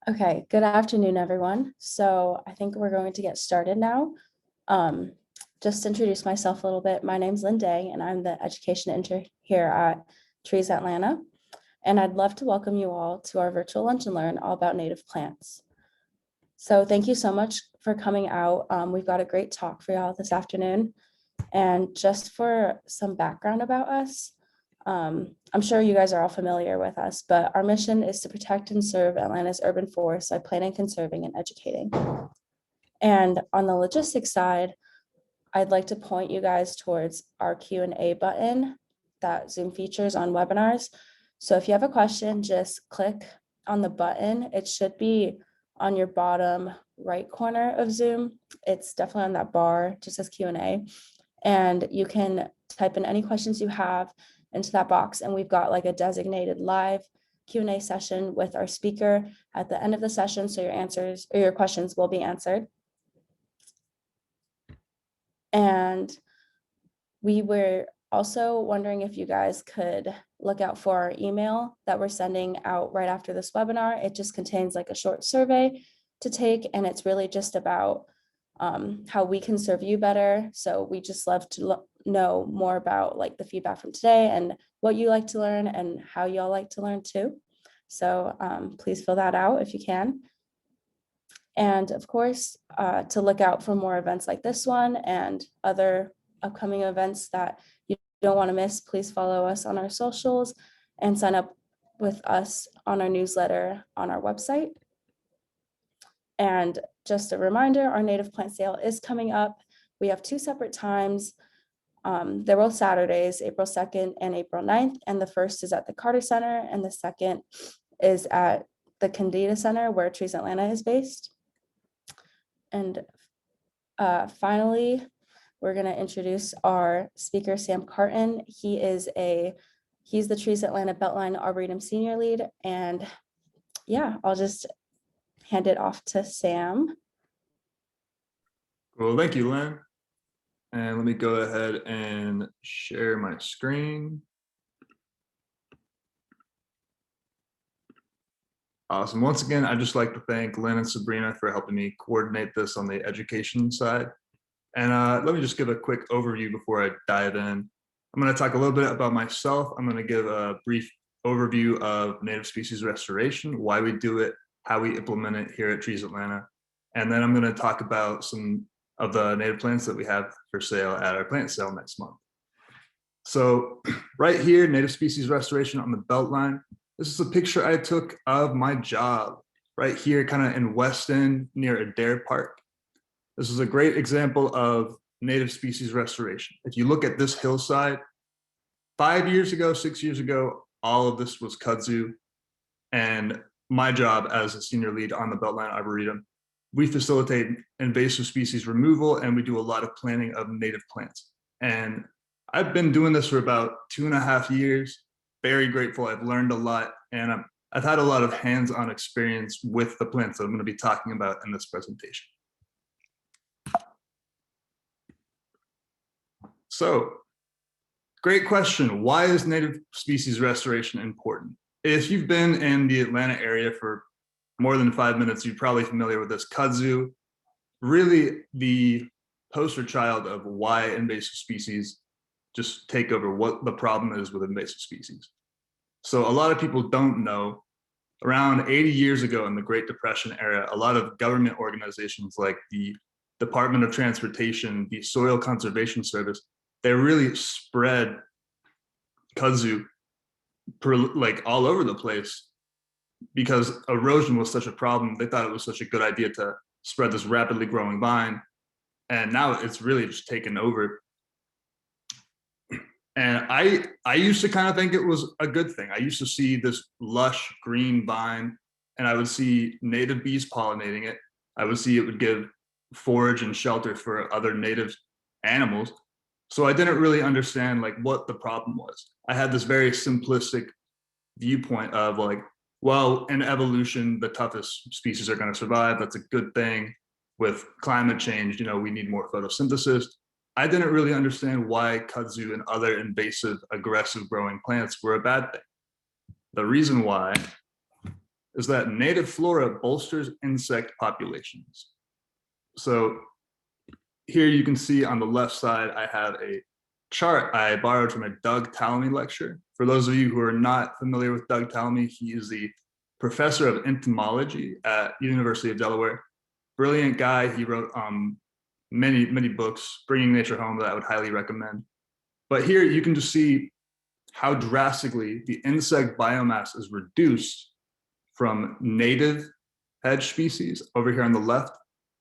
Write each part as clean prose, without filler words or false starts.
Okay, good afternoon, everyone. So I think we're going to get started now. Um, just to introduce myself a little bit, my name's Lynn Day, and I'm the education intern here at Trees Atlanta. And I'd love to welcome you all to our virtual lunch and learn all about native plants. So thank you so much for coming out. We've got a great talk for y'all this afternoon. And just for some background about us, I'm sure you guys are all familiar with us, but our mission is to protect and serve Atlanta's urban forests by planting, conserving, and educating. And on the logistics side, I'd like to point you guys towards our Q&A button that Zoom features on webinars. So if you have a question, just click on the button. It should be on your bottom right corner of Zoom. It's definitely on that bar, just says Q&A. And you can type in any questions you have into that box. And we've got like a designated live Q&A session with our speaker at the end of the session. So your answers or your questions will be answered. And we were also wondering if you guys could look out for our email that we're sending out right after this webinar. It just contains like a short survey to take, and it's really just about how we can serve you better. So we just love to know more about like the feedback from today and what you like to learn and how y'all like to learn too. So please fill that out if you can. And of course, to look out for more events like this one and other upcoming events that you don't want to miss, please follow us on our socials and sign up with us on our newsletter on our website. And just a reminder, our native plant sale is coming up. We have two separate times. They're both Saturdays, April 2nd and April 9th. And the first is at the Carter Center and the second is at the Candida Center where Trees Atlanta is based. And finally, we're going to introduce our speaker, Sam Cartin. He's the Trees Atlanta Beltline Arboretum Senior Lead. And yeah, I'll just hand it off to Sam. Well, thank you, Lynn. And let me go ahead and share my screen. Awesome. Once again, I'd just like to thank Lynn and Sabrina for helping me coordinate this on the education side. And let me just give a quick overview before I dive in. I'm going to talk a little bit about myself. I'm going to give a brief overview of native species restoration, why we do it, how we implement it here at Trees Atlanta. And then I'm going to talk about some of the native plants that we have for sale at our plant sale next month. So right here, native species restoration on the Beltline. This is a picture I took of my job right here, kind of in Weston near Adair Park. This is a great example of native species restoration. If you look at this hillside, 5 years ago, 6 years ago, all of this was kudzu. And my job as a senior lead on the Beltline Arboretum, we facilitate invasive species removal and we do a lot of planting of native plants. And I've been doing this for about 2.5 years. Very grateful. I've learned a lot and I've had a lot of hands-on experience with the plants that I'm going to be talking about in this presentation. So, great question. Why is native species restoration important? If you've been in the Atlanta area for more than 5 minutes, you're probably familiar with this kudzu, really the poster child of why invasive species just take over, what the problem is with invasive species. So a lot of people don't know, around 80 years ago in the Great Depression era, a lot of government organizations like the Department of Transportation, the Soil Conservation Service, they really spread kudzu like all over the place because erosion was such a problem. They thought it was such a good idea to spread this rapidly growing vine. And now it's really just taken over. And I used to kind of think it was a good thing. I used to see this lush green vine and I would see native bees pollinating it. I would see it would give forage and shelter for other native animals. So I didn't really understand like what the problem was. I had this very simplistic viewpoint of like, well, in evolution, the toughest species are going to survive. That's a good thing. With climate change, you know, we need more photosynthesis. I didn't really understand why kudzu and other invasive, aggressive growing plants were a bad thing. The reason why is that native flora bolsters insect populations. So here you can see on the left side, I have a chart I borrowed from a Doug Tallamy lecture. For those of you who are not familiar with Doug Tallamy, he is the professor of entomology at University of Delaware. Brilliant guy. He wrote many books, bringing nature home, that I would highly recommend. But here you can just see how drastically the insect biomass is reduced from native hedge species over here on the left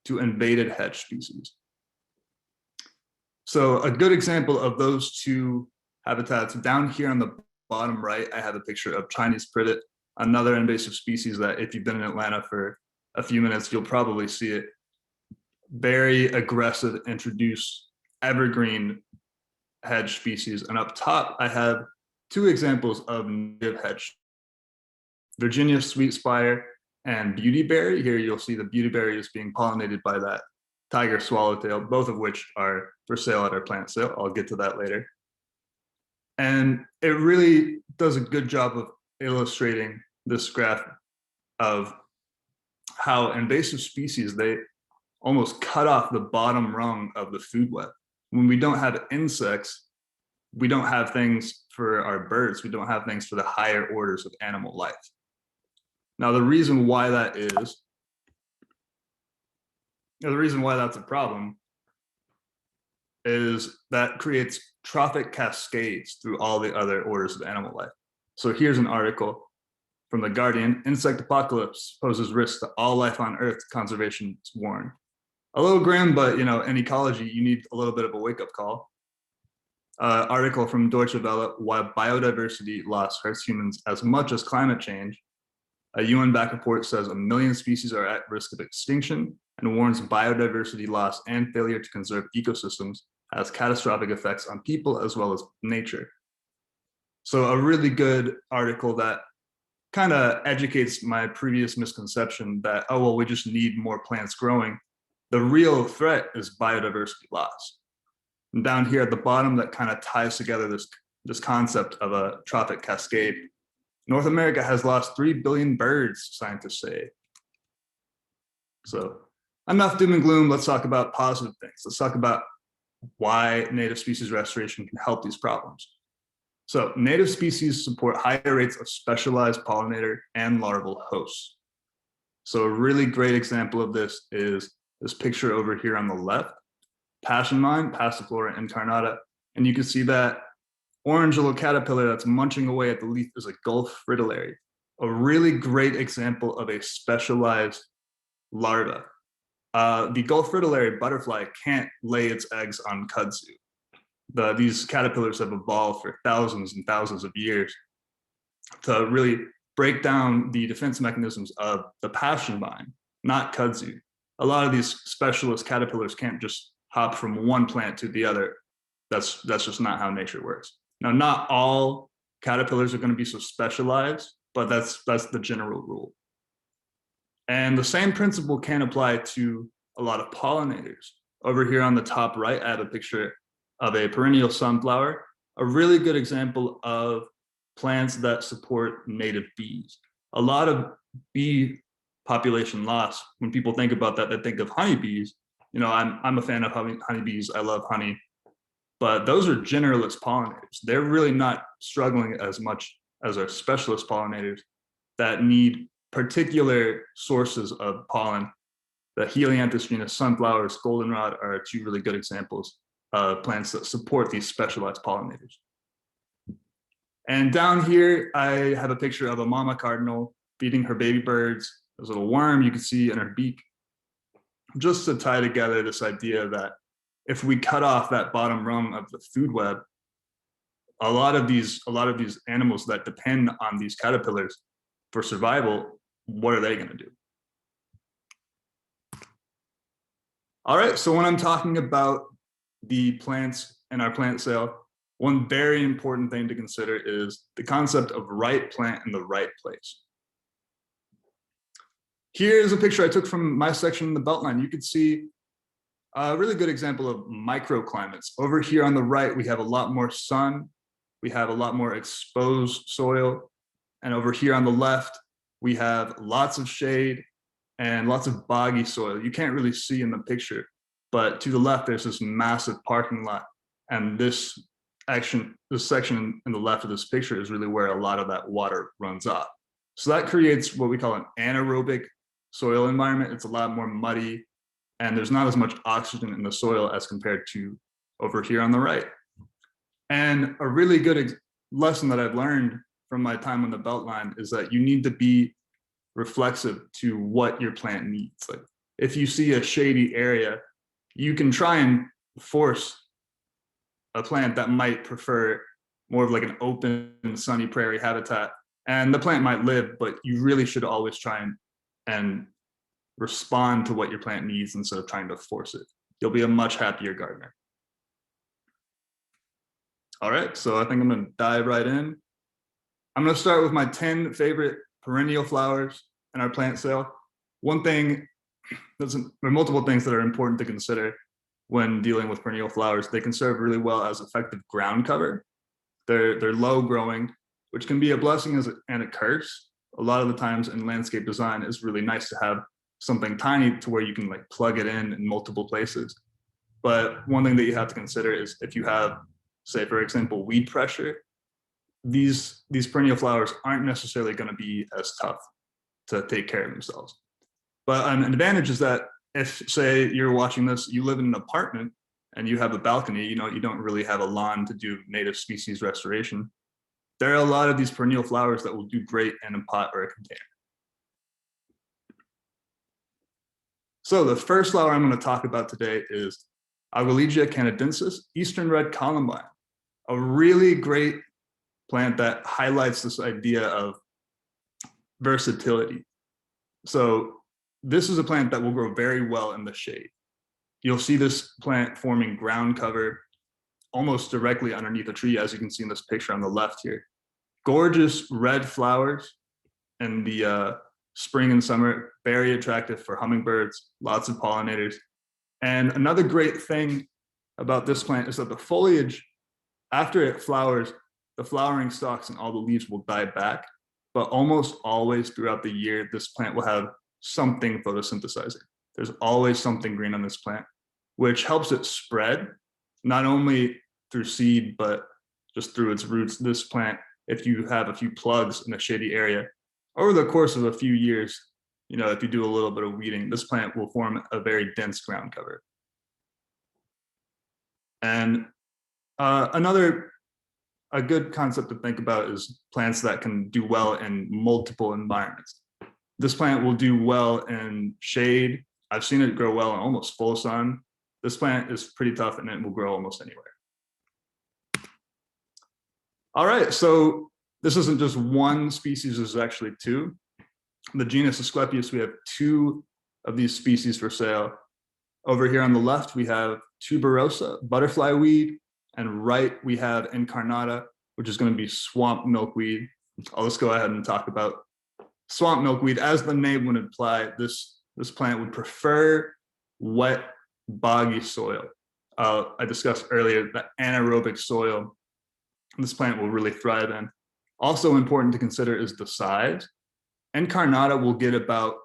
to invaded hedge species. So a good example of those two habitats, down here on the bottom right, I have a picture of Chinese privet, another invasive species that if you've been in Atlanta for a few minutes, you'll probably see it. Very aggressive, introduced evergreen hedge species. And up top, I have two examples of native hedge. Virginia sweetspire and beautyberry. Here you'll see the beautyberry is being pollinated by that tiger swallowtail, both of which are for sale at our plant sale. I'll get to that later. And it really does a good job of illustrating this graph of how invasive species, they almost cut off the bottom rung of the food web. When we don't have insects, we don't have things for our birds. We don't have things for the higher orders of animal life. Now, the reason why that is, the reason why that's a problem is that creates trophic cascades through all the other orders of animal life. So here's an article from The Guardian: insect apocalypse poses risks to all life on Earth, conservation is warned. A little grim, but in ecology, you need a little bit of a wake-up call. Article from Deutsche Welle: why biodiversity loss hurts humans as much as climate change. A UN-backed report says 1 million species are at risk of extinction and warns biodiversity loss and failure to conserve ecosystems has catastrophic effects on people as well as nature. So a really good article that kind of educates my previous misconception that, oh, well, we just need more plants growing. The real threat is biodiversity loss. And down here at the bottom, that kind of ties together this concept of a trophic cascade. North America has lost 3 billion birds, scientists say. So enough doom and gloom. Let's talk about positive things. Let's talk about why native species restoration can help these problems. So native species support higher rates of specialized pollinator and larval hosts. So a really great example of this is this picture over here on the left, passion vine, Passiflora incarnata. And you can see that orange little caterpillar that's munching away at the leaf is a Gulf fritillary, a really great example of a specialized larva. The Gulf fritillary butterfly can't lay its eggs on kudzu. These caterpillars have evolved for thousands and thousands of years to really break down the defense mechanisms of the passion vine, not kudzu. A lot of these specialist caterpillars can't just hop from one plant to the other. That's just not how nature works. Now, not all caterpillars are going to be so specialized, but that's the general rule. And the same principle can apply to a lot of pollinators. Over here on the top right, I have a picture of a perennial sunflower, a really good example of plants that support native bees. A lot of bee population loss, when people think about that, they think of honeybees. I'm a fan of honeybees. I love honey. But those are generalist pollinators. They're really not struggling as much as our specialist pollinators that need particular sources of pollen. The Helianthus genus sunflowers, goldenrod are two really good examples of plants that support these specialized pollinators. And down here, I have a picture of a mama cardinal feeding her baby birds. There's a little worm you can see in her beak, just to tie together this idea that if we cut off that bottom rung of the food web, a lot of these animals that depend on these caterpillars for survival, what are they going to do? All right, so when I'm talking about the plants in our plant sale, one very important thing to consider is the concept of right plant in the right place. Here's a picture I took from my section in the Beltline. You could see a really good example of microclimates. Over here on the right, we have a lot more sun. We have a lot more exposed soil. And over here on the left, we have lots of shade and lots of boggy soil. You can't really see in the picture, but to the left, there's this massive parking lot. And this section in the left of this picture is really where a lot of that water runs off. So that creates what we call an anaerobic soil environment. It's a lot more muddy, and there's not as much oxygen in the soil as compared to over here on the right. And a really good lesson that I've learned from my time on the Beltline is that you need to be reflexive to what your plant needs. Like if you see a shady area, you can try and force a plant that might prefer more of like an open, sunny prairie habitat, and the plant might live, but you really should always try and respond to what your plant needs instead of trying to force it. You'll be a much happier gardener. All right, so I think I'm gonna dive right in. I'm gonna start with my 10 favorite perennial flowers in our plant sale. One thing, there are multiple things that are important to consider when dealing with perennial flowers. They can serve really well as effective ground cover. They're low growing, which can be a blessing and a curse. A lot of the times in landscape design, it's really nice to have something tiny to where you can like plug it in multiple places. But one thing that you have to consider is if you have, say for example, weed pressure, these perennial flowers aren't necessarily going to be as tough to take care of themselves. But an advantage is that if, say, you're watching this, you live in an apartment and you have a balcony, you don't really have a lawn to do native species restoration, there are a lot of these perennial flowers that will do great in a pot or a container. So the first flower I'm going to talk about today is Aquilegia canadensis, Eastern Red Columbine, a really great plant that highlights this idea of versatility. So this is a plant that will grow very well in the shade. You'll see this plant forming ground cover almost directly underneath a tree, as you can see in this picture on the left here. Gorgeous red flowers in the spring and summer, very attractive for hummingbirds, lots of pollinators. And another great thing about this plant is that the foliage, after it flowers, the flowering stalks and all the leaves will die back, but almost always throughout the year, this plant will have something photosynthesizing. There's always something green on this plant, which helps it spread, not only through seed, but just through its roots. This plant, if you have a few plugs in a shady area, over the course of a few years, if you do a little bit of weeding, this plant will form a very dense ground cover. And a good concept to think about is plants that can do well in multiple environments. This plant will do well in shade. I've seen it grow well in almost full sun. This plant is pretty tough and it will grow almost anywhere. All right, so this isn't just one species, there's actually two. The genus Asclepias, we have two of these species for sale. Over here on the left, we have tuberosa, butterfly weed, and right we have incarnata, which is going to be swamp milkweed. I'll just go ahead and talk about swamp milkweed. As the name would imply, this plant would prefer wet, boggy soil. I discussed earlier that anaerobic soil this plant will really thrive in. Also important to consider is the size. Incarnata will get about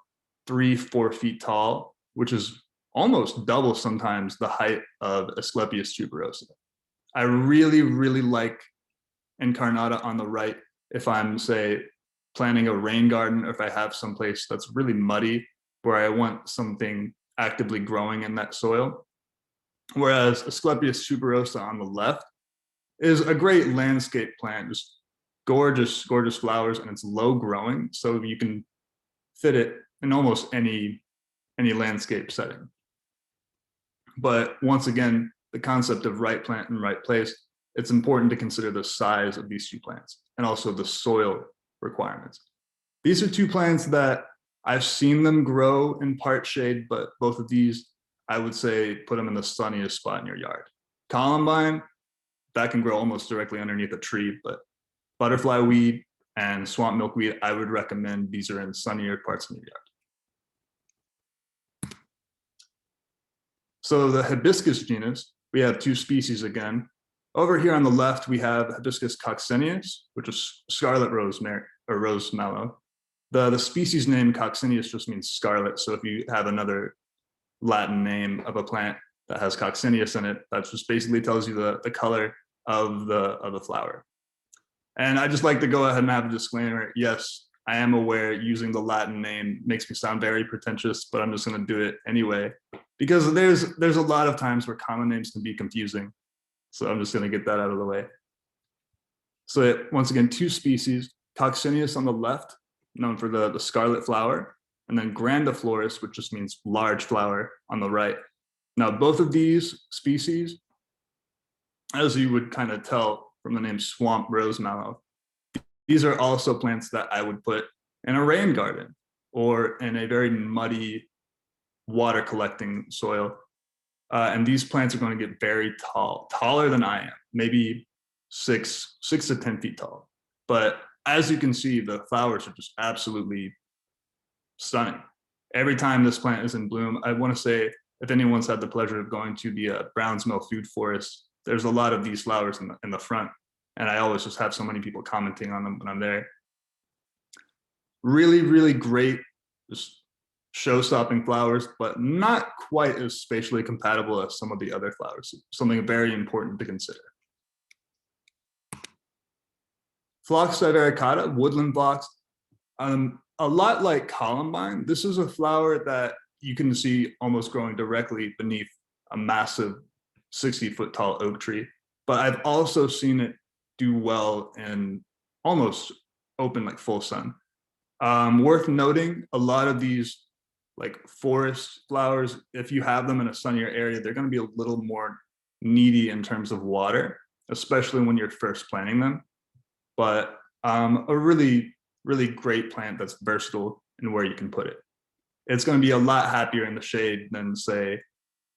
3-4 feet tall, which is almost double sometimes the height of Asclepias tuberosa. I really, really like incarnata on the right if I'm, say, planting a rain garden, or if I have someplace that's really muddy where I want something actively growing in that soil. Whereas Asclepias tuberosa on the left is a great landscape plant, just gorgeous, gorgeous flowers, and it's low growing, so you can fit it in almost any landscape setting. But once again, the concept of right plant in right place, it's important to consider the size of these two plants and also the soil requirements. These are two plants that I've seen them grow in part shade, but both of these, I would say, put them in the sunniest spot in your yard. Columbine, that can grow almost directly underneath a tree, but butterfly weed and swamp milkweed, I would recommend these are in sunnier parts of your yard. So the Hibiscus genus, we have two species again. Over here on the left, we have Hibiscus coccineus, which is scarlet rosemary or rosemallow. The species name Coccineus just means scarlet. So if you have another Latin name of a plant that has Coccineus in it, that just basically tells you the color of the flower. And I just like to go ahead and have a disclaimer. Yes, I am aware using the Latin name makes me sound very pretentious, but I'm just going to do it anyway, because there's a lot of times where common names can be confusing. So I'm just going to get that out of the way. So once again, two species, Coccineus on the left, known for the scarlet flower, and then grandiflorus, which just means large flower, on the right. Now, both of these species, as you would kind of tell from the name swamp rosemallow, these are also plants that I would put in a rain garden or in a very muddy water collecting soil. And these plants are going to get very tall, taller than I am, maybe 6 to 10 feet tall. But as you can see, the flowers are just absolutely stunning. Every time this plant is in bloom, I want to say, if anyone's had the pleasure of going to the Browns Mill Food Forest, there's a lot of these flowers in the front. And I always just have so many people commenting on them when I'm there. Really, really great, just show-stopping flowers, but not quite as spatially compatible as some of the other flowers. Something very important to consider. Phlox divaricata, Woodland Phlox, a lot like Columbine. This is a flower that you can see almost growing directly beneath a massive 60-foot tall oak tree. But I've also seen it do well in almost open, like full sun. Worth noting, a lot of these like forest flowers, if you have them in a sunnier area, they're going to be a little more needy in terms of water, especially when you're first planting them. But a really, really great plant that's versatile in where you can put it. It's going to be a lot happier in the shade than, say,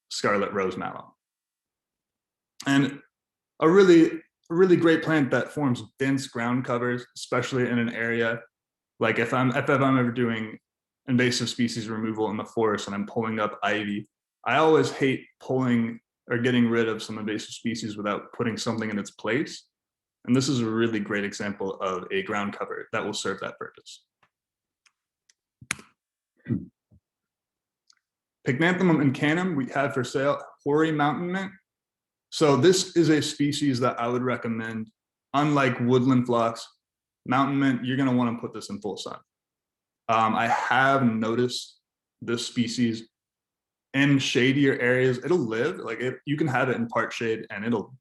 scarlet rosemallow. And a really great plant that forms dense ground covers, especially in an area like if I'm ever doing invasive species removal in the forest and I'm pulling up ivy, I always hate pulling or getting rid of some invasive species without putting something in its place. And this is a really great example of a ground cover that will serve that purpose. Pycnanthemum incanum we have for sale, Hoary mountain mint. So this is a species that I would recommend. Unlike woodland phlox, mountain mint, you're going to want to put this in full sun. I have noticed this species in shadier areas. It'll live, like you can have it in part shade and it'll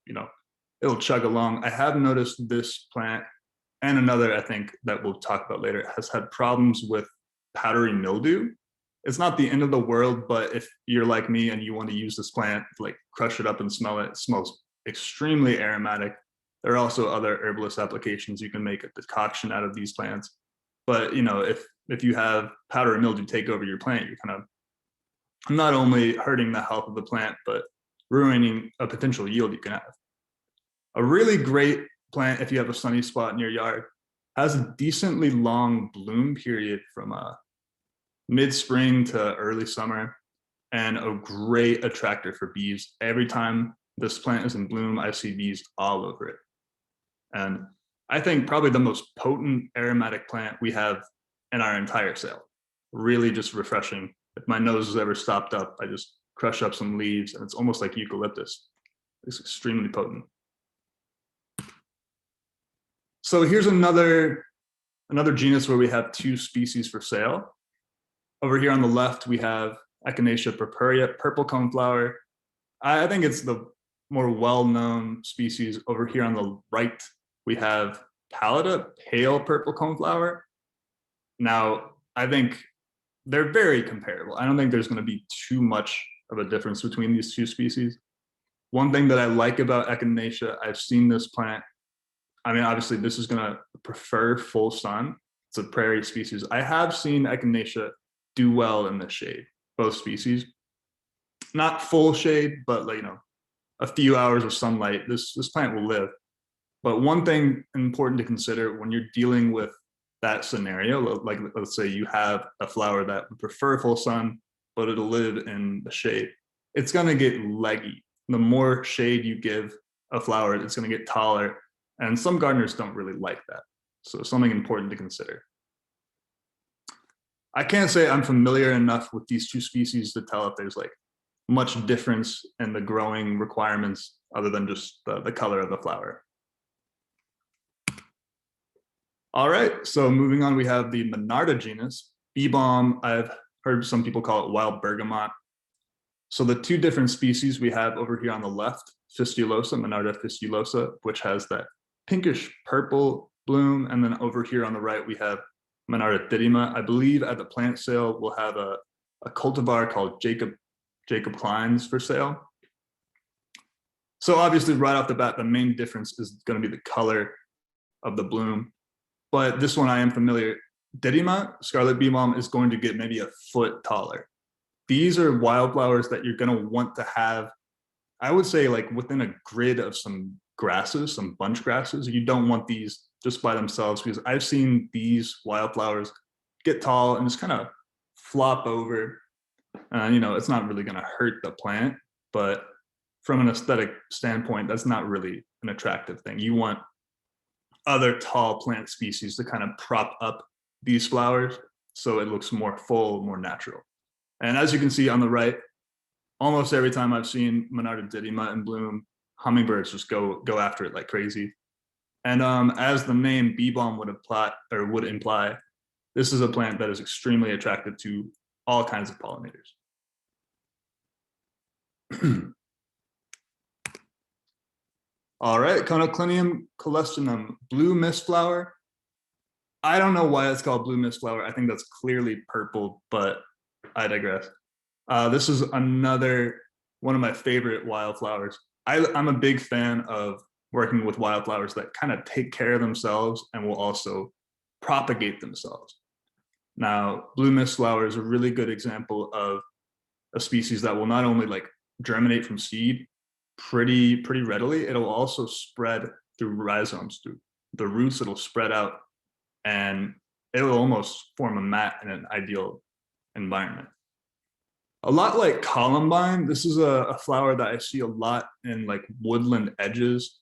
chug along. I have noticed this plant and another, I think, that we'll talk about later, has had problems with powdery mildew. It's not the end of the world, but if you're like me and you want to use this plant, like crush it up and smell it, it smells extremely aromatic. There are also other herbalist applications you can make a decoction out of these plants. But if you have powdery mildew take over your plant, you're kind of not only hurting the health of the plant, but ruining a potential yield you can have. A really great plant, if you have a sunny spot in your yard, has a decently long bloom period from mid-spring to early summer, and a great attractor for bees. Every time this plant is in bloom, I see bees all over it. And I think probably the most potent aromatic plant we have in our entire sale. Really just refreshing. If my nose is ever stopped up, I just crush up some leaves and it's almost like eucalyptus. It's extremely potent. So here's another genus where we have two species for sale. Over here on the left, we have Echinacea purpurea, purple coneflower. I think it's the more well-known species. Over here on the right, we have Pallida, pale purple coneflower. Now, I think they're very comparable. I don't think there's going to be too much of a difference between these two species. One thing that I like about Echinacea, I've seen this plant. I mean, obviously, this is going to prefer full sun. It's a prairie species. I have seen Echinacea do well in the shade, both species. Not full shade, but a few hours of sunlight, this plant will live. But one thing important to consider when you're dealing with that scenario, like let's say you have a flower that would prefer full sun, but it'll live in the shade, it's going to get leggy. The more shade you give a flower, it's going to get taller. And some gardeners don't really like that. So something important to consider. I can't say I'm familiar enough with these two species to tell if there's like much difference in the growing requirements other than just the color of the flower. All right, so moving on, we have the Monarda genus. Bee balm, I've heard some people call it wild bergamot. So the two different species we have over here on the left, fistulosa, Monarda fistulosa, which has that pinkish purple bloom. And then over here on the right, we have Monarda didyma. I believe at the plant sale, we'll have a cultivar called Jacob Klein's for sale. So obviously right off the bat, the main difference is going to be the color of the bloom. But this one I am familiar. Didyma, scarlet bee balm, is going to get maybe a foot taller. These are wildflowers that you're going to want to have, I would say, like within a grid of some grasses, some bunch grasses. You don't want these just by themselves, because I've seen these wildflowers get tall and just kind of flop over. You know, it's not really going to hurt the plant, but from an aesthetic standpoint, that's not really an attractive thing. You want other tall plant species to kind of prop up these flowers so it looks more full, more natural. And as you can see on the right, almost every time I've seen Monarda didyma in bloom, hummingbirds just go after it like crazy. And as the name bee balm would imply, this is a plant that is extremely attractive to all kinds of pollinators. All right, Conoclinium coelestinum, blue mistflower. I don't know why it's called blue mistflower. I think that's clearly purple, but I digress. This is another one of my favorite wildflowers. I'm a big fan of working with wildflowers that kind of take care of themselves and will also propagate themselves. Now, blue mistflower is a really good example of a species that will not only like germinate from seed pretty readily, it'll also spread through rhizomes, through the roots. It'll spread out and it'll almost form a mat in an ideal environment. A lot like columbine, this is a flower that I see a lot in like woodland edges.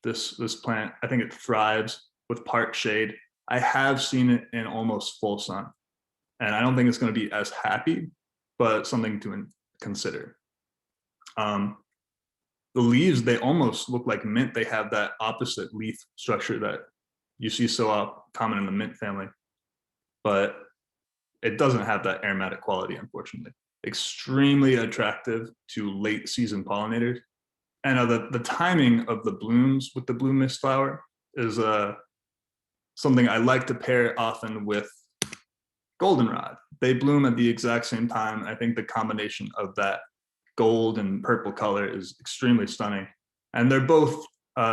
This plant, I think it thrives with part shade. I have seen it in almost full sun, and I don't think it's going to be as happy, but something to consider. The leaves, they almost look like mint. They have that opposite leaf structure that you see so common in the mint family, but it doesn't have that aromatic quality, unfortunately. Extremely attractive to late season pollinators. And the timing of the blooms with the blue mistflower is something I like to pair often with goldenrod. They bloom at the exact same time. I think the combination of that gold and purple color is extremely stunning. And they're both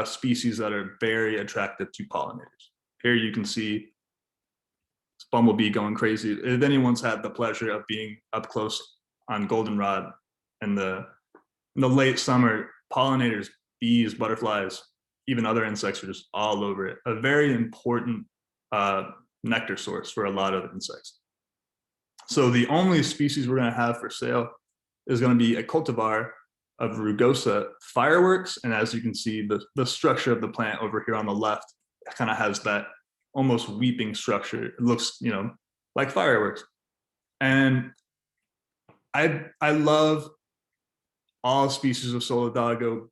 species that are very attractive to pollinators. Here you can see this bumblebee going crazy. If anyone's had the pleasure of being up close on goldenrod in the late summer, pollinators, bees, butterflies, even other insects are just all over it. A very important nectar source for a lot of insects. So the only species we're going to have for sale is going to be a cultivar of rugosa fireworks. And as you can see, the structure of the plant over here on the left kind of has that almost weeping structure. It looks, you know, like fireworks. And I love all species of solidago,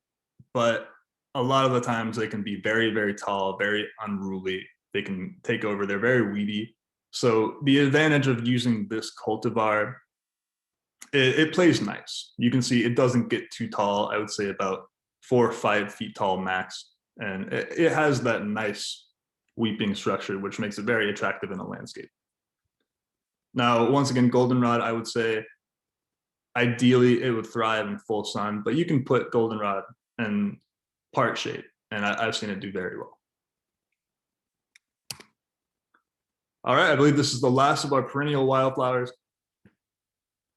but a lot of the times they can be very tall, very unruly. They can take over. They're very weedy. So the advantage of using this cultivar, it plays nice. You can see it doesn't get too tall. I would say about 4 or 5 feet tall max. And it has that nice weeping structure, which makes it very attractive in a landscape. Now, once again, goldenrod, I would say ideally it would thrive in full sun, but you can put goldenrod in part shade, and I've seen it do very well. All right, I believe this is the last of our perennial wildflowers.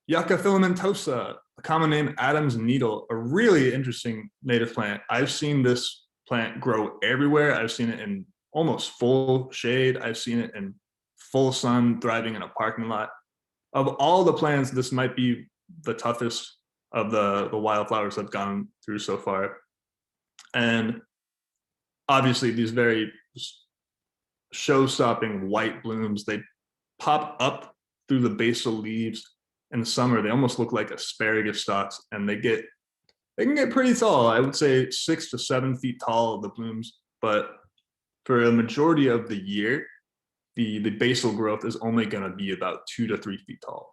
Yucca filamentosa, a common name Adam's needle, a really interesting native plant. I've seen this plant grow everywhere. I've seen it in almost full shade. I've seen it in full sun, thriving in a parking lot. Of all the plants, this might be the toughest of the wildflowers I've gone through so far. And obviously these very show-stopping white blooms, they pop up through the basal leaves in the summer, they almost look like asparagus stalks, and they can get pretty tall. I would say 6 to 7 feet tall, the blooms, but for a majority of the year, the basal growth is only going to be about 2 to 3 feet tall.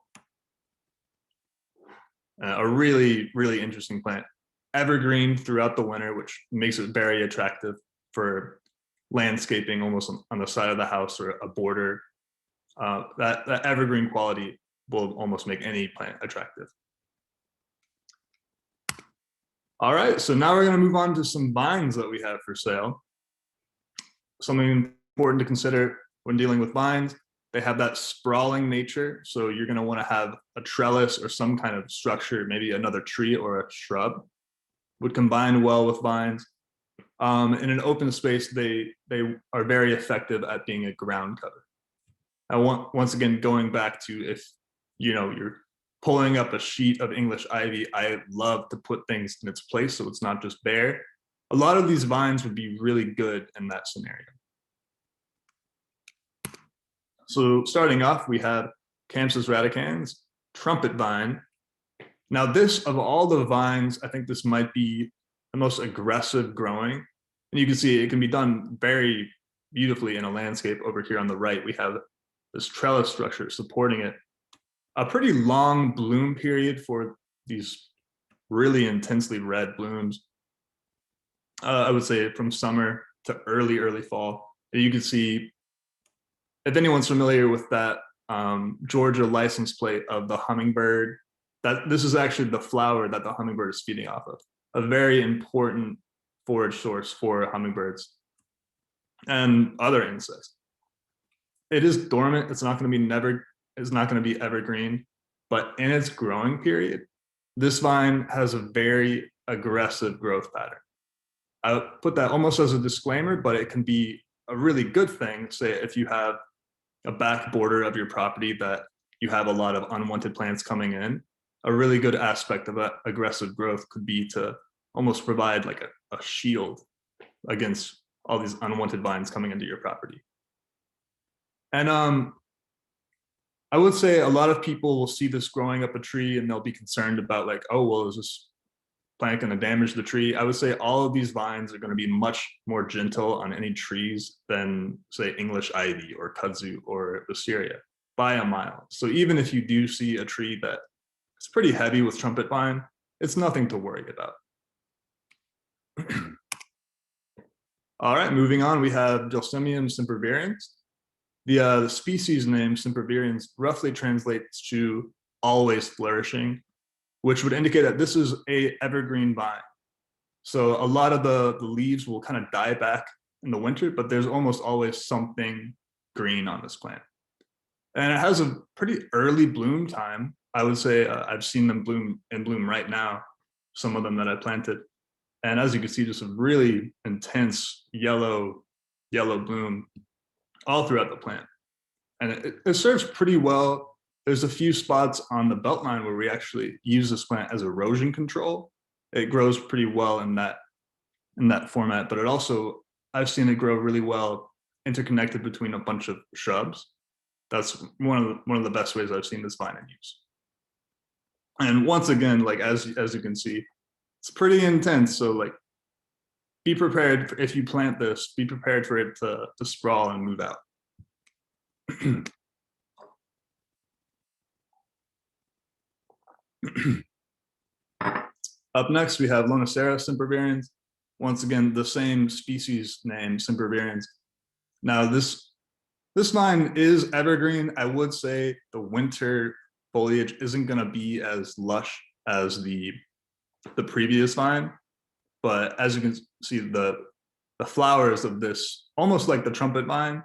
A really, really interesting plant. Evergreen throughout the winter, which makes it very attractive for landscaping almost on the side of the house or a border. That evergreen quality will almost make any plant attractive. All right, so now we're going to move on to some vines that we have for sale. Something important to consider when dealing with vines, they have that sprawling nature. So you're going to want to have a trellis or some kind of structure, maybe another tree or a shrub would combine well with vines. In an open space, they are very effective at being a ground cover. Once again, going back to if you're pulling up a sheet of English ivy, I love to put things in its place so it's not just bare. A lot of these vines would be really good in that scenario. So starting off, we have Campsis radicans, trumpet vine. Now this, of all the vines, I think this might be the most aggressive growing. And you can see it can be done very beautifully in a landscape. Over here on the right, we have this trellis structure supporting it. A pretty long bloom period for these really intensely red blooms. I would say from summer to early fall. And you can see, if anyone's familiar with that Georgia license plate of the hummingbird, that this is actually the flower that the hummingbird is feeding off of. A very important forage source for hummingbirds and other insects. It is dormant. It's not going to be evergreen, but in its growing period, this vine has a very aggressive growth pattern. I would put that almost as a disclaimer, but it can be a really good thing. Say if you have a back border of your property that you have a lot of unwanted plants coming in, a really good aspect of that aggressive growth could be to almost provide like a shield against all these unwanted vines coming into your property. And I would say a lot of people will see this growing up a tree and they'll be concerned about like, oh, well, is this plant going to damage the tree? I would say all of these vines are going to be much more gentle on any trees than say English ivy or kudzu or wisteria by a mile. So even if you do see a tree that is pretty heavy with trumpet vine, it's nothing to worry about. All right, moving on, we have Gelsemium sempervirens. The species name sempervirens roughly translates to always flourishing, which would indicate that this is a evergreen vine. So a lot of the leaves will kind of die back in the winter, but there's almost always something green on this plant. And it has a pretty early bloom time. I would say I've seen them bloom right now, some of them that I planted. And as you can see, just a really intense yellow bloom all throughout the plant. And it serves pretty well. There's a few spots on the beltline where we actually use this plant as erosion control. It grows pretty well in that format, but it also, I've seen it grow really well interconnected between a bunch of shrubs. That's one of the best ways I've seen this vine in use. And once again, like as you can see, it's pretty intense. So like, be prepared if you plant this. Be prepared for it to sprawl and move out. Up next, we have Lonicera sempervirens. Once again, the same species name, sempervirens. Now, this vine is evergreen. I would say the winter foliage isn't going to be as lush as the previous vine, but as you can see, the flowers of this, almost like the trumpet vine,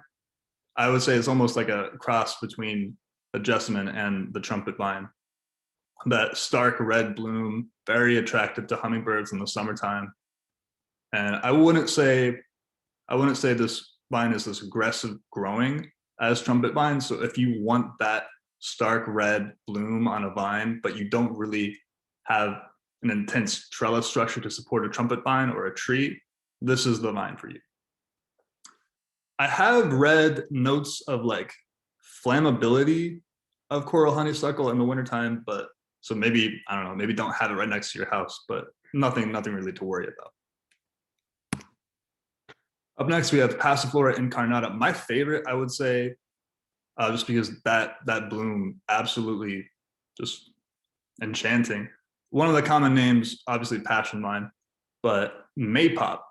I would say it's almost like a cross between the jessamine and the trumpet vine. That stark red bloom, very attractive to hummingbirds in the summertime. And I wouldn't say this vine is as aggressive growing as trumpet vine. So if you want that stark red bloom on a vine, but you don't really have an intense trellis structure to support a trumpet vine or a tree, this is the vine for you. I have read notes of like flammability of coral honeysuckle in the wintertime, but so maybe, I don't know, maybe don't have it right next to your house, but nothing really to worry about. Up next, we have Passiflora incarnata. My favorite, I would say, just because that bloom absolutely just enchanting. One of the common names, obviously passion vine, but maypop.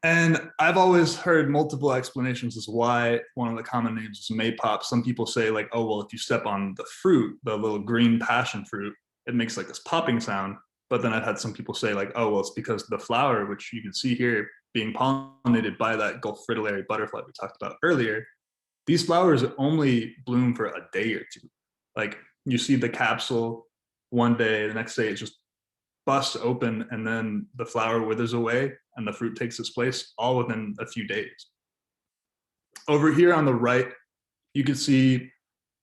And I've always heard multiple explanations as why one of the common names is maypop. Some people say like, oh, well, if you step on the fruit, the little green passion fruit, it makes like this popping sound. But then I've had some people say like, oh, well, it's because the flower, which you can see here being pollinated by that Gulf fritillary butterfly we talked about earlier, these flowers only bloom for a day or two. Like you see the capsule one day, the next day it just busts open, and then the flower withers away and the fruit takes its place, all within a few days. Over here on the right, you can see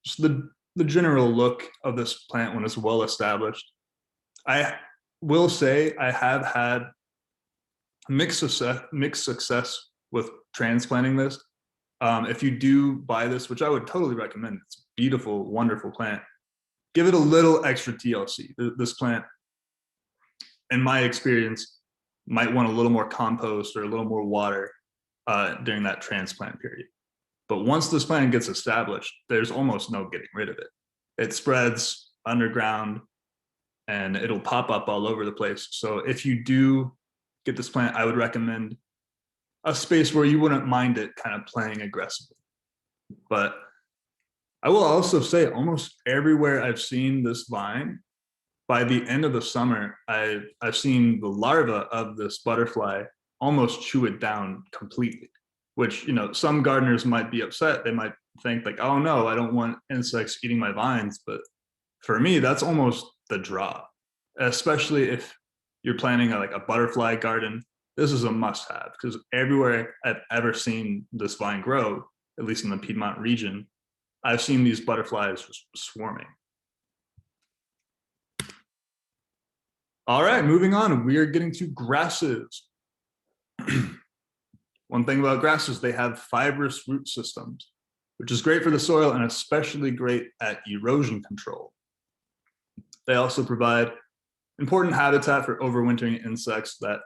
just the general look of this plant when it's well established. I will say I have had mixed success with transplanting this. If you do buy this, which I would totally recommend, it's a beautiful, wonderful plant, give it a little extra TLC. This plant, in my experience, might want a little more compost or a little more water during that transplant period. But once this plant gets established, there's almost no getting rid of it. It spreads underground and it'll pop up all over the place. So if you do get this plant, I would recommend a space where you wouldn't mind it kind of playing aggressively. But I will also say almost everywhere I've seen this vine, by the end of the summer, I've seen the larva of this butterfly almost chew it down completely, which, you know, some gardeners might be upset. They might think like, oh no, I don't want insects eating my vines. But for me, that's almost the draw, especially if you're planning like a butterfly garden. This is a must have, because everywhere I've ever seen this vine grow, at least in the Piedmont region, I've seen these butterflies just swarming. All right, moving on, we are getting to grasses. One thing about grasses, they have fibrous root systems, which is great for the soil and especially great at erosion control. They also provide important habitat for overwintering insects. That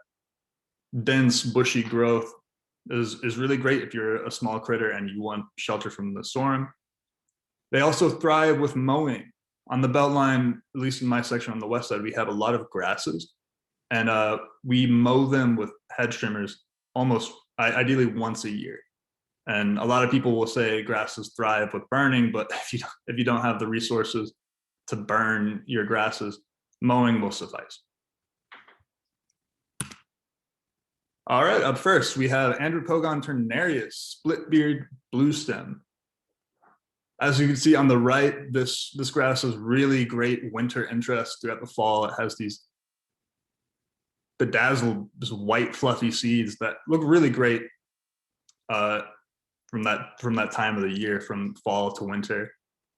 dense, bushy growth is really great if you're a small critter and you want shelter from the storm. They also thrive with mowing. On the Beltline, at least in my section on the west side, we have a lot of grasses, and we mow them with hedge trimmers almost ideally once a year. And a lot of people will say grasses thrive with burning, but if you don't have the resources to burn your grasses, mowing will suffice. All right, up first, we have Andropogon ternarius, Splitbeard Bluestem. As you can see on the right, this grass has really great winter interest throughout the fall. It has these bedazzled, just white fluffy seeds that look really great from that time of the year, from fall to winter.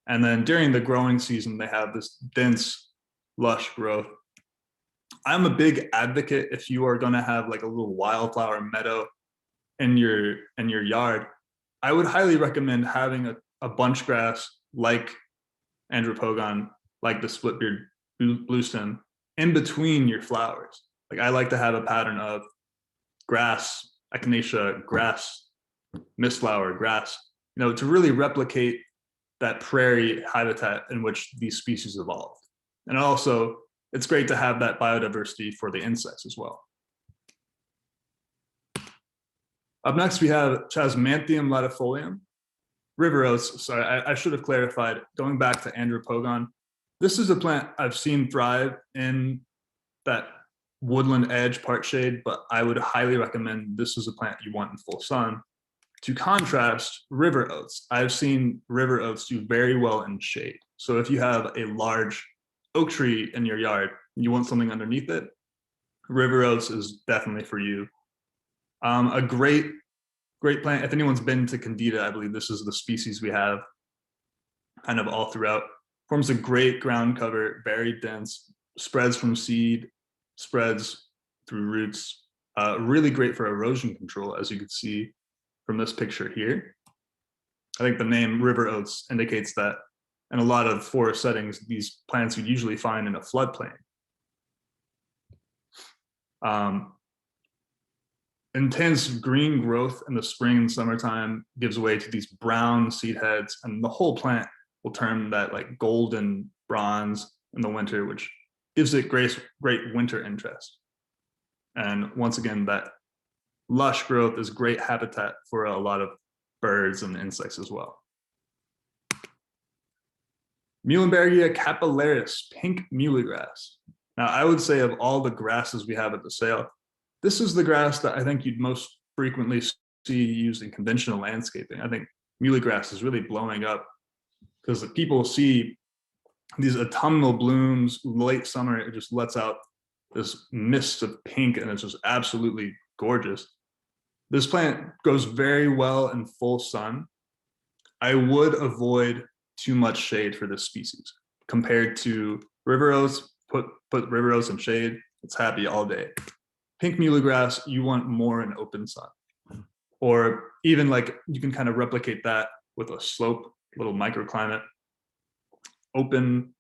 And then during the growing season, they have this dense, lush growth. I'm a big advocate, if you are going to have like a little wildflower meadow in your yard, I would highly recommend having a bunch grass like Andropogon, like the Splitbeard Bluestem, in between your flowers. Like I like to have a pattern of grass, Echinacea, grass, Mistflower, grass, you know, to really replicate that prairie habitat in which these species evolved. And also, it's great to have that biodiversity for the insects as well. Up next, we have Chasmantium latifolium. River Oats, sorry, I should have clarified, going back to Andropogon, this is a plant I've seen thrive in that woodland edge part shade, but I would highly recommend this is a plant you want in full sun. To contrast, River Oats, I've seen River Oats do very well in shade. So if you have a large oak tree in your yard and you want something underneath it, River Oats is definitely for you. A great plant. If anyone's been to Candida, I believe this is the species we have kind of all throughout. Forms a great ground cover, very dense, spreads from seed, spreads through roots. Really great for erosion control, as you can see from this picture here. I think the name River Oats indicates that in a lot of forest settings, these plants you'd usually find in a floodplain. Intense green growth in the spring and summertime gives way to these brown seed heads, and the whole plant will turn that like golden bronze in the winter, which gives it great winter interest. And once again, that lush growth is great habitat for a lot of birds and insects as well. Muhlenbergia capillaris, pink muhly grass. Now, I would say of all the grasses we have at the sale, this is the grass that I think you'd most frequently see used in conventional landscaping. I think muhly grass is really blowing up because people see these autumnal blooms, late summer, it just lets out this mist of pink and it's just absolutely gorgeous. This plant goes very well in full sun. I would avoid too much shade for this species compared to river oats. Put river oats in shade, it's happy all day. Pink muhly grass, you want more in open sun, or even like you can kind of replicate that with a slope, little microclimate. Open,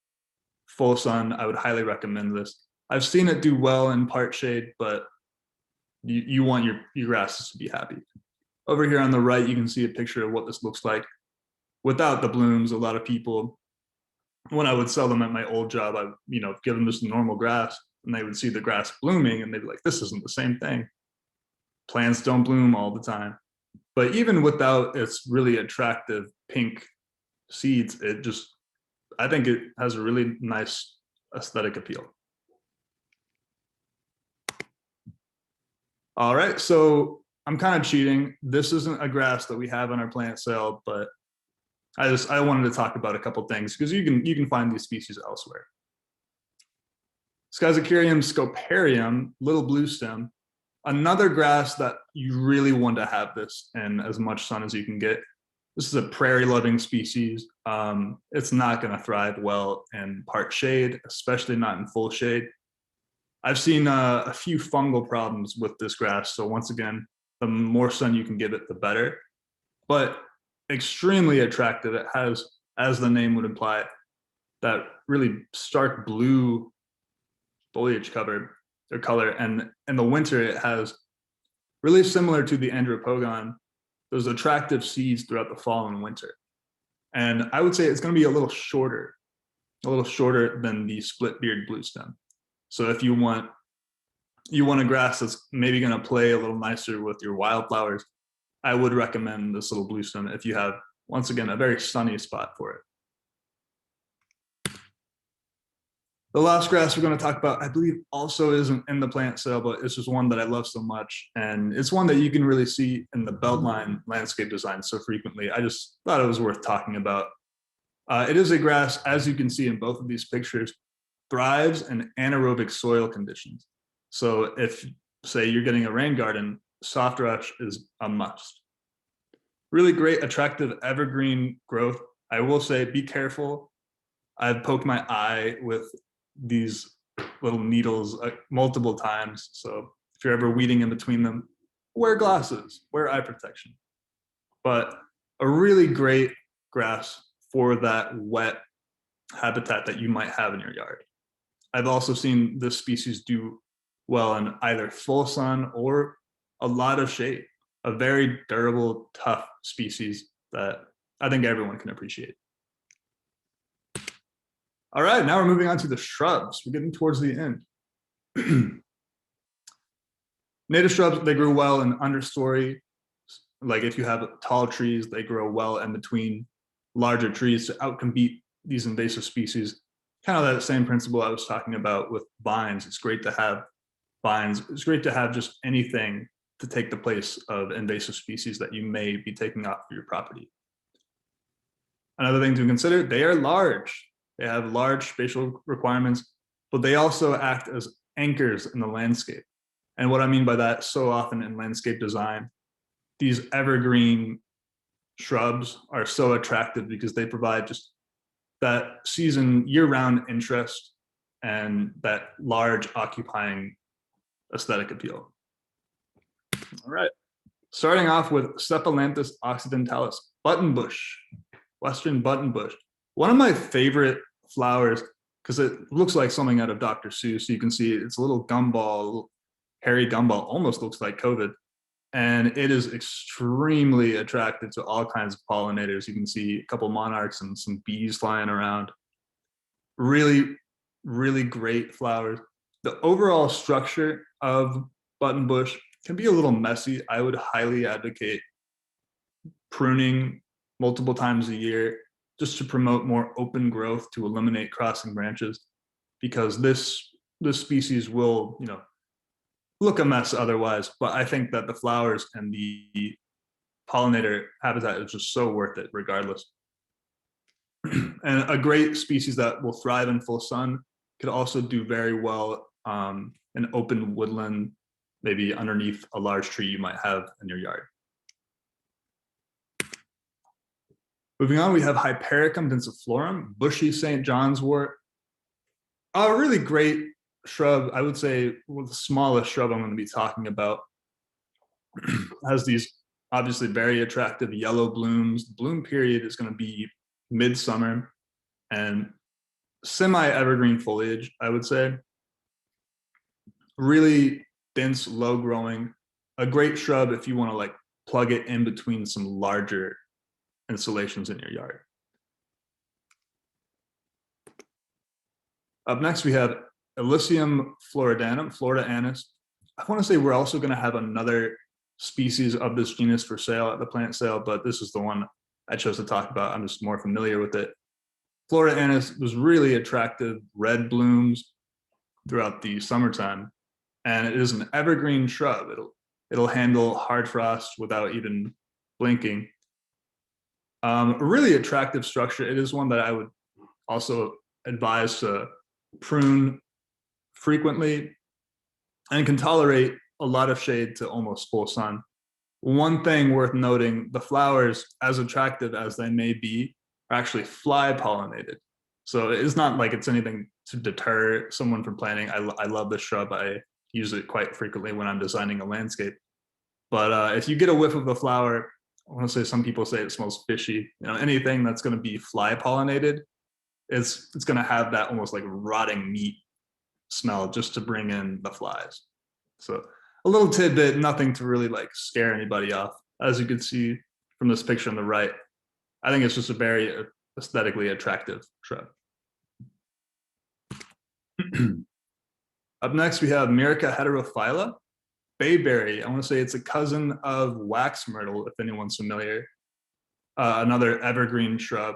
full sun, I would highly recommend this. I've seen it do well in part shade, but you want your grasses to be happy. Over here on the right, you can see a picture of what this looks like without the blooms. A lot of people, when I would sell them at my old job, I give them just normal grass, and they would see the grass blooming, and they'd be like, "This isn't the same thing." Plants don't bloom all the time, but even without its really attractive pink seeds, I think it has a really nice aesthetic appeal. All right, so I'm kind of cheating. This isn't a grass that we have on our plant sale, but I wanted to talk about a couple things because you can find these species elsewhere. Schizocerium scoparium, little bluestem, another grass that you really want to have this in as much sun as you can get. This is a prairie loving species. It's not going to thrive well in part shade, especially not in full shade. I've seen a few fungal problems with this grass. So once again, the more sun you can give it, the better. But extremely attractive. It has, as the name would imply, that really stark blue foliage color. And in the winter, it has really similar to the andropogon, those attractive seeds throughout the fall and winter. And I would say it's going to be a little shorter than the Splitbeard Bluestem. So if you want a grass that's maybe going to play a little nicer with your wildflowers, I would recommend this little bluestem if you have, once again, a very sunny spot for it. The last grass we're going to talk about, I believe, also isn't in the plant sale, but it's just one that I love so much. And it's one that you can really see in the Beltline landscape design so frequently. I just thought it was worth talking about. It is a grass, as you can see in both of these pictures, thrives in anaerobic soil conditions. So if, say, you're getting a rain garden, soft rush is a must. Really great, attractive evergreen growth. I will say, be careful. I've poked my eye with these little needles multiple times. So if you're ever weeding in between them, wear glasses, wear eye protection. But a really great grass for that wet habitat that you might have in your yard. I've also seen this species do well in either full sun or a lot of shade. A very durable, tough species that I think everyone can appreciate. All right, now we're moving on to the shrubs. We're getting towards the end. Native shrubs, they grow well in understory. Like if you have tall trees, they grow well in between larger trees to outcompete these invasive species. Kind of that same principle I was talking about with vines. It's great to have vines. It's great to have just anything to take the place of invasive species that you may be taking off your property. Another thing to consider, they are large. They have large spatial requirements, but they also act as anchors in the landscape. And what I mean by that, so often in landscape design, these evergreen shrubs are so attractive because they provide just that season year-round interest and that large occupying aesthetic appeal. All right, starting off with Cephalanthus occidentalis, buttonbush, Western buttonbush. One of my favorite flowers because it looks like something out of Dr. Seuss. You can see it's a little gumball, a little hairy gumball, almost looks like COVID. And it is extremely attractive to all kinds of pollinators. You can see a couple monarchs and some bees flying around. Really, really great flowers. The overall structure of buttonbush can be a little messy. I would highly advocate pruning multiple times a year just to promote more open growth to eliminate crossing branches, because this species will, look a mess otherwise. But I think that the flowers and the pollinator habitat is just so worth it regardless. And a great species that will thrive in full sun could also do very well in open woodland, maybe underneath a large tree you might have in your yard. Moving on, we have Hypericum densiflorum, bushy St. John's wort. A really great shrub, I would say the smallest shrub I'm going to be talking about. Has these obviously very attractive yellow blooms. The bloom period is going to be midsummer and semi-evergreen foliage, I would say. Really dense, low growing, a great shrub if you want to like plug it in between some larger installations in your yard. Up next, we have Elysium floridanum, Florida Anise. I want to say we're also going to have another species of this genus for sale at the plant sale, but this is the one I chose to talk about. I'm just more familiar with it. Florida Anise was really attractive, red blooms throughout the summertime, and it is an evergreen shrub. It'll handle hard frost without even blinking. A really attractive structure. It is one that I would also advise to prune frequently and can tolerate a lot of shade to almost full sun. One thing worth noting, the flowers, as attractive as they may be, are actually fly pollinated. So it's not like it's anything to deter someone from planting. I love this shrub. I use it quite frequently when I'm designing a landscape. But if you get a whiff of the flower, I want to say some people say it smells fishy. Anything that's going to be fly pollinated, it's going to have that almost like rotting meat smell just to bring in the flies. So a little tidbit, nothing to really like scare anybody off. As you can see from this picture on the right, I think it's just a very aesthetically attractive shrub. Up next, we have Myrica heterophylla, bayberry. I want to say it's a cousin of wax myrtle, if anyone's familiar. Another evergreen shrub,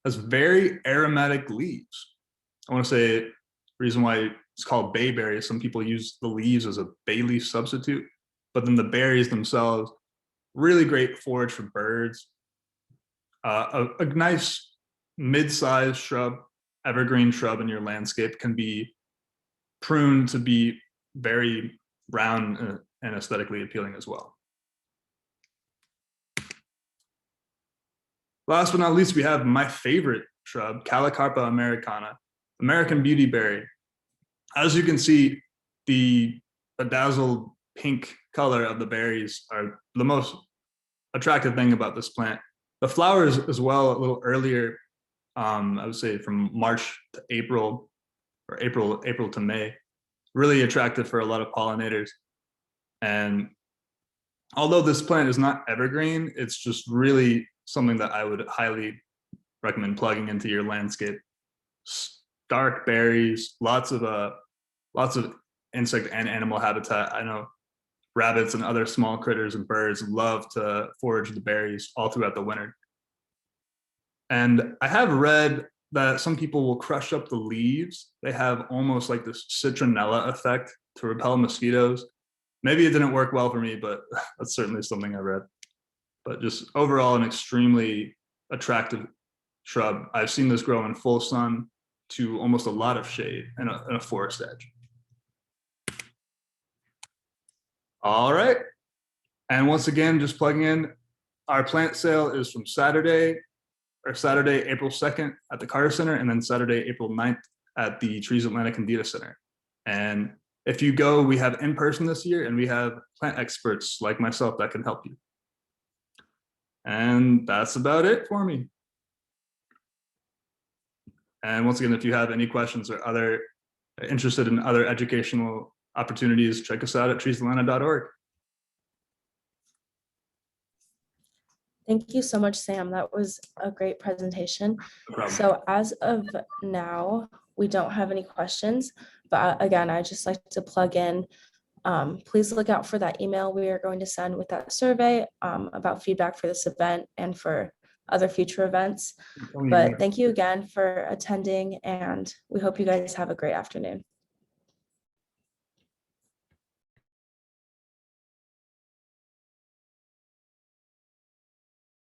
has very aromatic leaves. I want to say the reason why it's called bayberry is some people use the leaves as a bay leaf substitute, but then the berries themselves, really great forage for birds. A nice mid-sized shrub, evergreen shrub in your landscape can be pruned to be very brown and aesthetically appealing as well. Last but not least, we have my favorite shrub, Calicarpa americana, American Beautyberry. As you can see, the bedazzled pink color of the berries are the most attractive thing about this plant. The flowers as well, a little earlier, I would say from March to April, or April to May, really attractive for a lot of pollinators. And although this plant is not evergreen, it's just really something that I would highly recommend plugging into your landscape. Dark berries, lots of insect and animal habitat. I know rabbits and other small critters and birds love to forage the berries all throughout the winter. And I have read that some people will crush up the leaves. They have almost like this citronella effect to repel mosquitoes. Maybe it didn't work well for me, but that's certainly something I read. But just overall, an extremely attractive shrub. I've seen this grow in full sun to almost a lot of shade in a forest edge. All right. And once again, just plugging in, our plant sale is from Saturday, April 2nd at the Carter Center, and then Saturday, April 9th at the Trees Atlantic Candida Center. And if you go, we have in person this year, and we have plant experts like myself that can help you. And that's about it for me. And once again, if you have any questions or interested in other educational opportunities, check us out at treesatlanta.org. Thank you so much, Sam. That was a great presentation. No problem. So as of now, we don't have any questions, but again, I just like to plug in. Please look out for that email we are going to send with that survey about feedback for this event and for other future events. But thank you again for attending, and we hope you guys have a great afternoon.